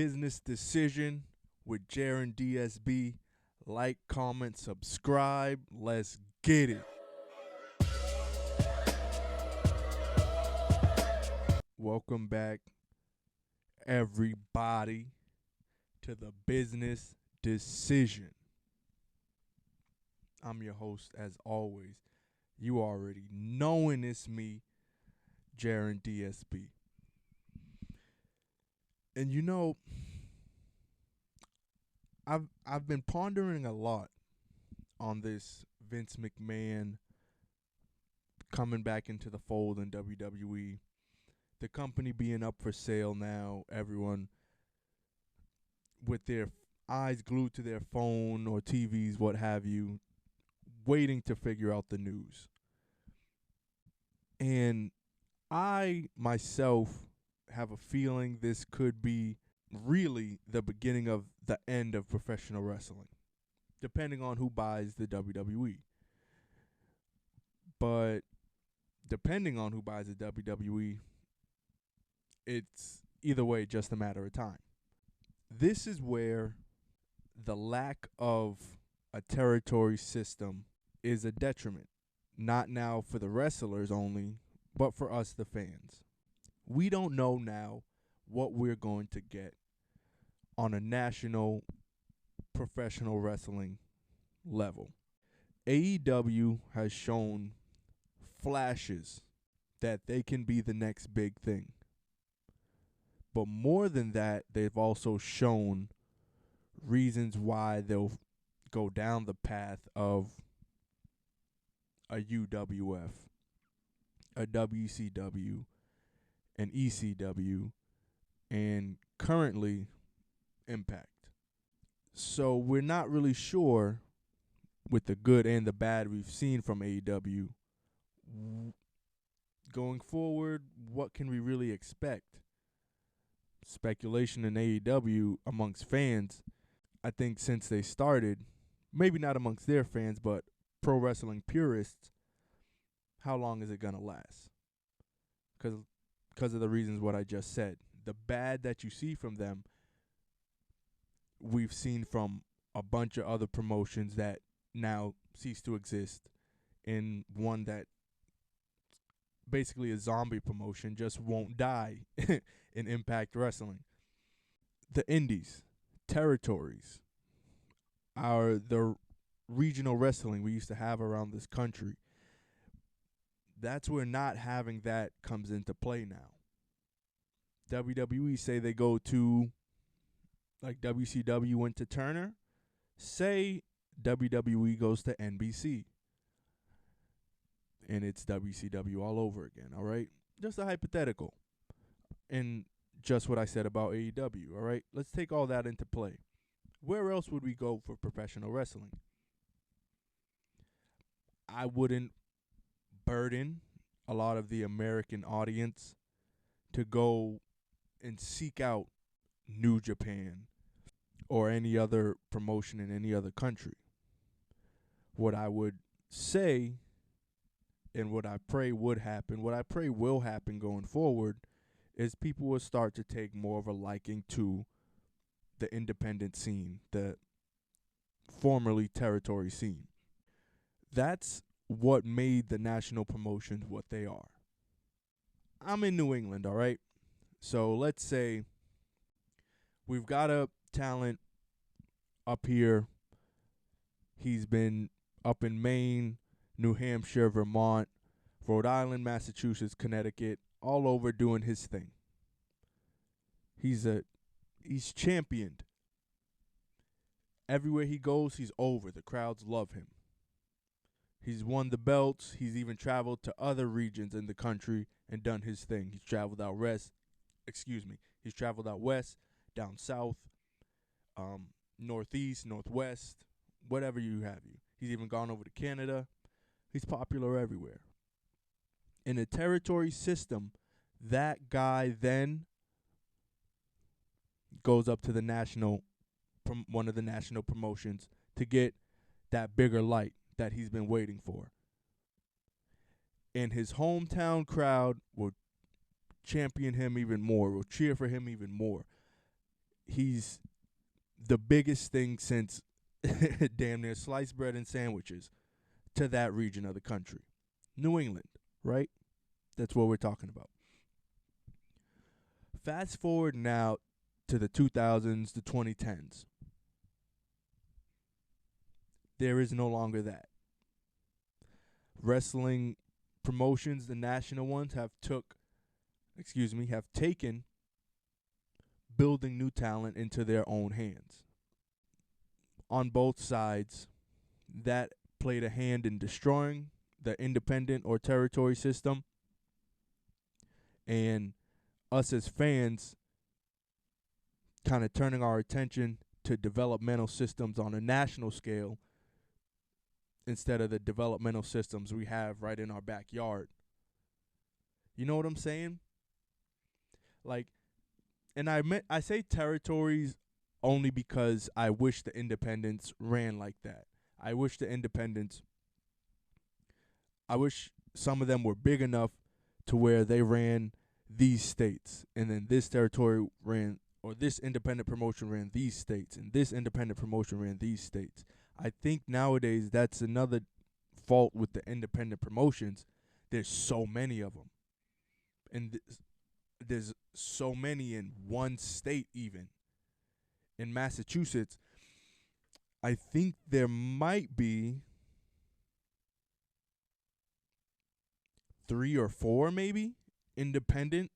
Business Decision with JarynDSB. Like, comment, subscribe. Let's get it. Welcome back, everybody, to the Business Decision. I'm your host, as always. You already knowing it's me, JarynDSB. And you know, I've been pondering a lot on this Vince McMahon coming back into the fold in WWE. The company being up for sale now, everyone with their eyes glued to their phone or TVs, what have you, waiting to figure out the news. And I myself have a feeling this could be really the beginning of the end of professional wrestling, depending on who buys the WWE. But depending on who buys the WWE, it's either way just a matter of time. This is where the lack of a territory system is a detriment, not now for the wrestlers only, but for us, the fans. We don't know now what we're going to get on a national professional wrestling level. AEW has shown flashes that they can be the next big thing. But more than that, they've also shown reasons why they'll go down the path of a UWF, a WCW, an ECW, and currently Impact. So we're not really sure, with the good and the bad we've seen from AEW, going forward, what can we really expect? Speculation in AEW amongst fans, I think since they started, maybe not amongst their fans, but pro wrestling purists, how long is it going to last? Because of the reasons what I just said. The bad that you see from them, we've seen from a bunch of other promotions that now cease to exist, in one that basically a zombie promotion just won't die in Impact Wrestling. The indies, territories, the regional wrestling we used to have around this country. That's where not having that comes into play now. WWE say they go to, like WCW went to Turner, say WWE goes to NBC. And it's WCW all over again, all right? Just a hypothetical. And just what I said about AEW, all right? Let's take all that into play. Where else would we go for professional wrestling? I wouldn't burden a lot of the American audience to go and seek out New Japan or any other promotion in any other country. What I would say, and what I pray would happen, what I pray will happen going forward, is people will start to take more of a liking to the independent scene, the formerly territory scene. That's what made the national promotions what they are. I'm in New England, all right? So let's say we've got a talent up here. He's been up in Maine, New Hampshire, Vermont, Rhode Island, Massachusetts, Connecticut, all over doing his thing. He's championed. Everywhere he goes, he's over. The crowds love him. He's won the belts. He's even traveled to other regions in the country and done his thing. He's traveled out west. He's traveled out west, down south, northeast, northwest, whatever you have you. He's even gone over to Canada. He's popular everywhere. In a territory system, that guy then goes up to the one of the national promotions to get that bigger light that he's been waiting for. And his hometown crowd will champion him even more, will cheer for him even more. he's the biggest thing since damn near sliced bread and sandwiches to that region of the country. New England, right? That's what we're talking about. Fast forward now to the 2000s, the 2010s. There is no longer that. Wrestling promotions, the national ones, have taken building new talent into their own hands. On both sides, that played a hand in destroying the independent or territory system, and us as fans kind of turning our attention to developmental systems on a national scale instead of the developmental systems we have right in our backyard. You know what I'm saying? Like, and I say territories only because I wish the independents ran like that. I wish some of them were big enough to where they ran these states, and then this territory ran, or this independent promotion ran these states, and this independent promotion ran these states. I think nowadays that's another fault with the independent promotions. There's so many of them. And there's so many in one state even. In Massachusetts, I think there might be 3 or 4 maybe independent.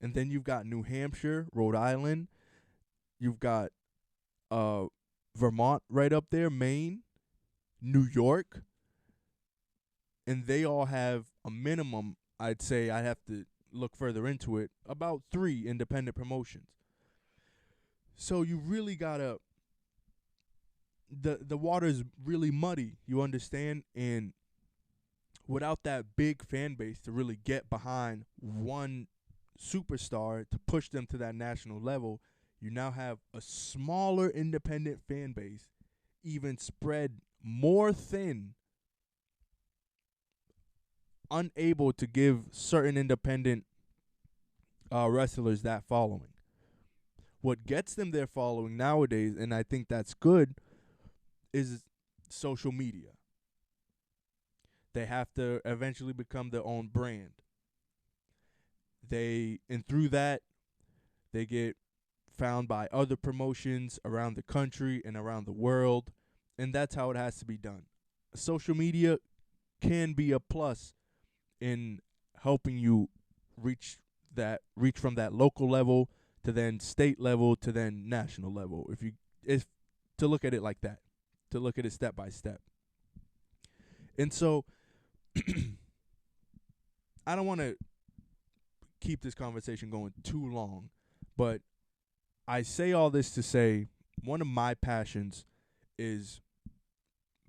And then you've got New Hampshire, Rhode Island. You've got Vermont right up there, Maine, New York. And they all have a minimum, I'd say, I'd have to look further into it, about 3 independent promotions. So you really gotta, the water's really muddy, you understand? And without that big fan base to really get behind one superstar to push them to that national level, you now have a smaller independent fan base, even spread more thin, unable to give certain independent wrestlers that following. What gets them their following nowadays, and I think that's good, is social media. They have to eventually become their own brand. And through that, they get found by other promotions around the country and around the world, and that's how it has to be done. Social media can be a plus in helping you reach from that local level to then state level to then national level. If to look at it like that, to look at it step by step. And so I don't want to keep this conversation going too long, but I say all this to say one of my passions is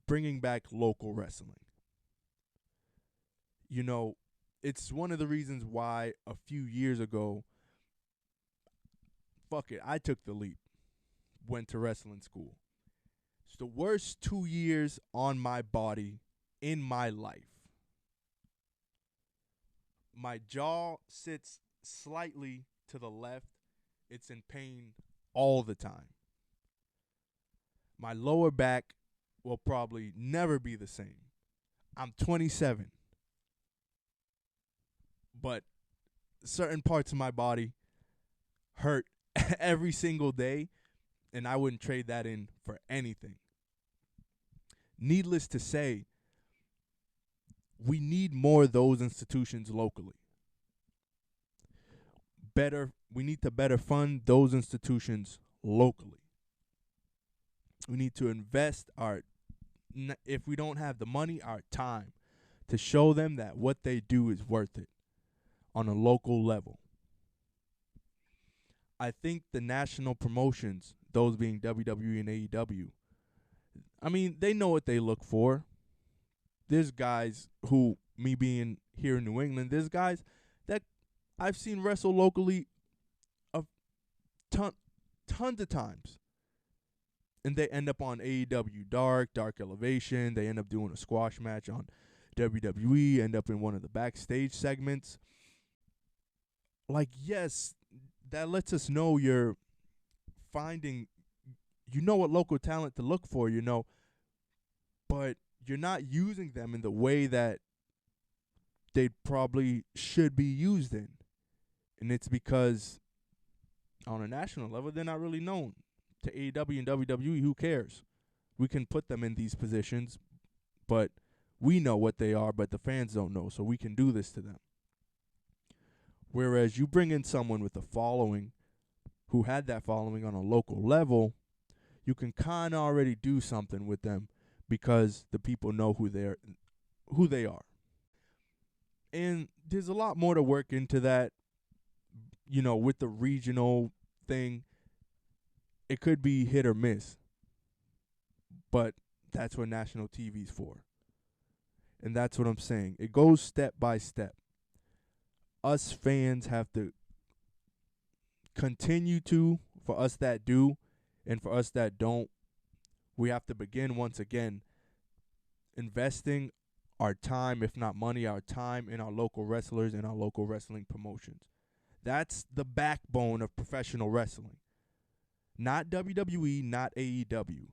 bringing back local wrestling. You know, it's one of the reasons why a few years ago, I took the leap, went to wrestling school. It's the worst 2 years on my body in my life. My jaw sits slightly to the left. It's in pain all the time. My lower back will probably never be the same. I'm 27. But certain parts of my body hurt every single day, and I wouldn't trade that in for anything. Needless to say, we need more of those institutions locally. We need to better fund those institutions locally. We need to invest if we don't have the money, our time, to show them that what they do is worth it on a local level. I think the national promotions, those being WWE and AEW, I mean, they know what they look for. There's guys who, me being here in New England, there's guys that I've seen wrestle locally tons of times. And they end up on AEW Dark Elevation. They end up doing a squash match on WWE, end up in one of the backstage segments. Like, yes, that lets us know you're finding, what local talent to look for, but you're not using them in the way that they probably should be used in. And it's because on a national level, they're not really known. To AEW and WWE, who cares? We can put them in these positions, but we know what they are, but the fans don't know, so we can do this to them. Whereas you bring in someone with a following who had that following on a local level, you can kind of already do something with them because the people know who they are. And there's a lot more to work into that, with the regional thing. It could be hit or miss, but that's what national TV's for. And that's what I'm saying. It goes step by step. Us fans have to continue to, for us that do, and for us that don't, we have to begin once again investing our time, if not money, our time in our local wrestlers and our local wrestling promotions. That's the backbone of professional wrestling. Not WWE, not AEW.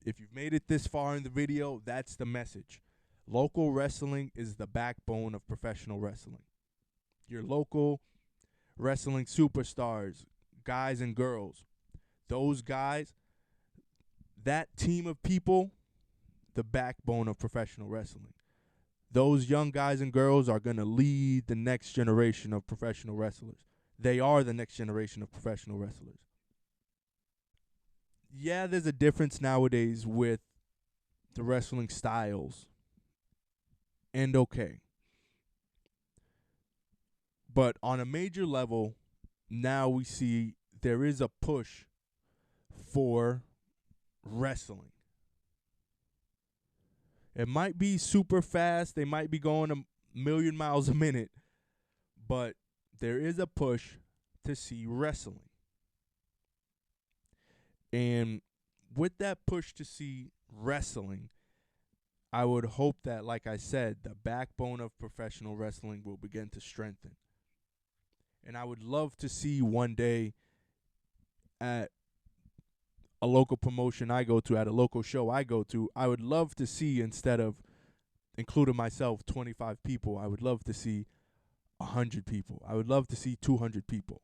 If you've made it this far in the video, that's the message. Local wrestling is the backbone of professional wrestling. Your local wrestling superstars, guys and girls, those guys, that team of people, the backbone of professional wrestling. Those young guys and girls are going to lead the next generation of professional wrestlers. They are the next generation of professional wrestlers. Yeah, there's a difference nowadays with the wrestling styles. And okay. But on a major level, now we see there is a push for wrestling. It might be super fast. They might be going a million miles a minute. But there is a push to see wrestling. And with that push to see wrestling, I would hope that, like I said, the backbone of professional wrestling will begin to strengthen. And I would love to see one day at a local promotion I go to, at a local show I go to, I would love to see, instead of including myself, 25 people, I would love to see 100 people. I would love to see 200 people.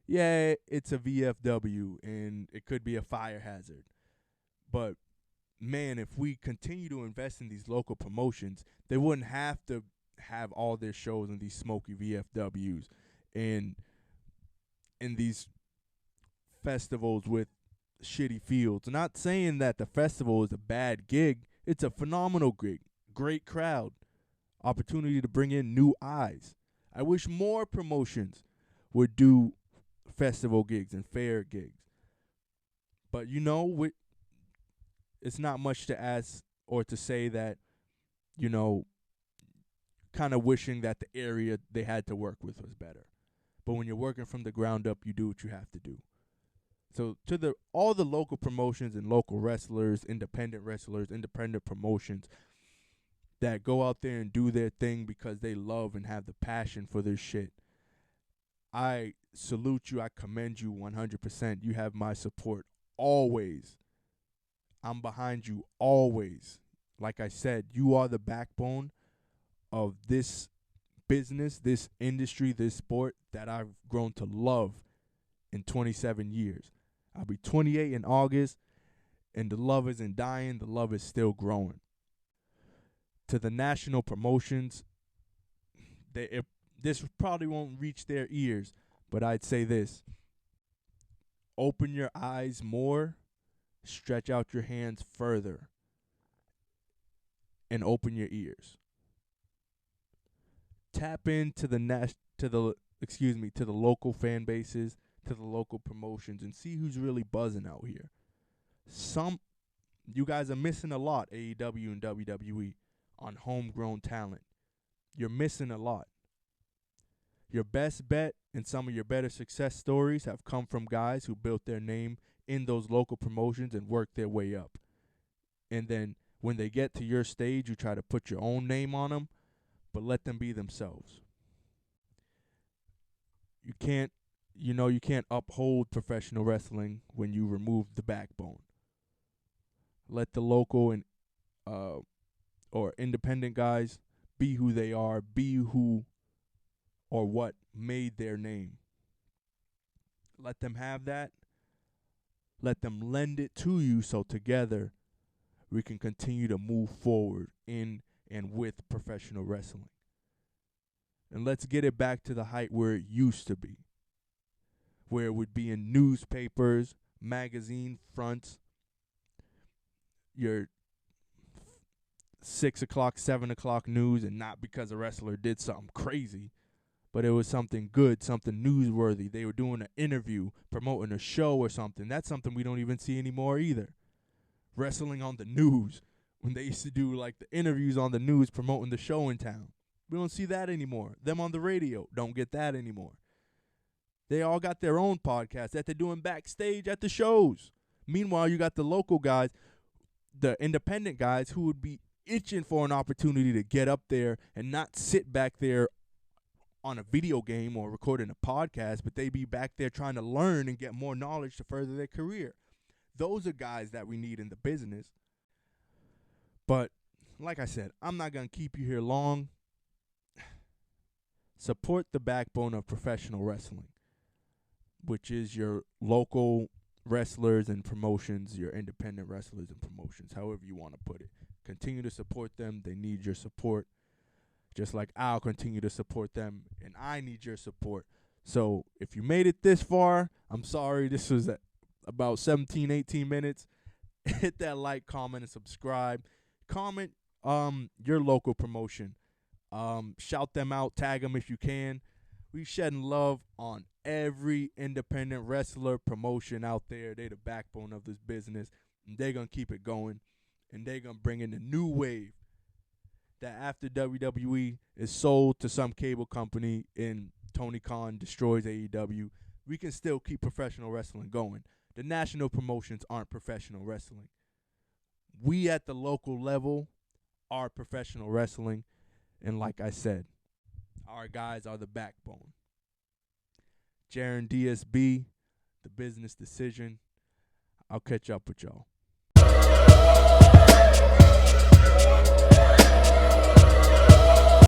Yeah, it's a VFW, and it could be a fire hazard. But, man, if we continue to invest in these local promotions, they wouldn't have to have all their shows in these smoky VFWs and in these festivals with shitty fields. Not saying that the festival is a bad gig. It's a phenomenal gig. Great crowd. Opportunity to bring in new eyes. I wish more promotions would do festival gigs and fair gigs. But it's not much to ask or to say that, kind of wishing that the area they had to work with was better. But when you're working from the ground up, you do what you have to do. So to all the local promotions and local wrestlers, independent promotions that go out there and do their thing because they love and have the passion for their shit, I salute you. I commend you 100%. You have my support always. I'm behind you always. Like I said, you are the backbone of this business, this industry, this sport that I've grown to love in 27 years. I'll be 28 in August, and the love isn't dying. The love is still growing. To the national promotions, this probably won't reach their ears, but I'd say this. Open your eyes more, stretch out your hands further, and open your ears. Tap into the local fan bases, to the local promotions, and see who's really buzzing out here. You guys are missing a lot, AEW and WWE, on homegrown talent. You're missing a lot. Your best bet and some of your better success stories have come from guys who built their name in those local promotions and worked their way up. And then when they get to your stage, you try to put your own name on them, but let them be themselves. You you can't uphold professional wrestling when you remove the backbone. Let the local and uh, or independent guys be who they are, be who or what made their name. Let them have that. Let them lend it to you so together we can continue to move forward in and with professional wrestling. And let's get it back to the height where it used to be, where it would be in newspapers, magazine fronts, your 6 o'clock, 7 o'clock news, and not because a wrestler did something crazy, but it was something good, something newsworthy. They were doing an interview, promoting a show or something. That's something we don't even see anymore either. Wrestling on the news, when they used to do like the interviews on the news promoting the show in town. We don't see that anymore. Them on the radio, don't get that anymore. They all got their own podcasts that they're doing backstage at the shows. Meanwhile, you got the local guys, the independent guys who would be itching for an opportunity to get up there and not sit back there on a video game or recording a podcast, but they be back there trying to learn and get more knowledge to further their career. Those are guys that we need in the business. But like I said, I'm not going to keep you here long. Support the backbone of professional wrestling, which is your local wrestlers and promotions, your independent wrestlers and promotions, however you want to put it. Continue to support them. They need your support. Just like I'll continue to support them, and I need your support. So if you made it this far, I'm sorry. This was about 17, 18 minutes. Hit that like, comment, and subscribe. Comment your local promotion. Shout them out. Tag them if you can. We shedding love on every independent wrestler promotion out there. They the backbone of this business, and they're going to keep it going, and they're going to bring in a new wave that after WWE is sold to some cable company and Tony Khan destroys AEW, we can still keep professional wrestling going. The national promotions aren't professional wrestling. We at the local level are professional wrestling, and like I said, our guys are the backbone. JarynDSB, The Business Decision. I'll catch up with y'all.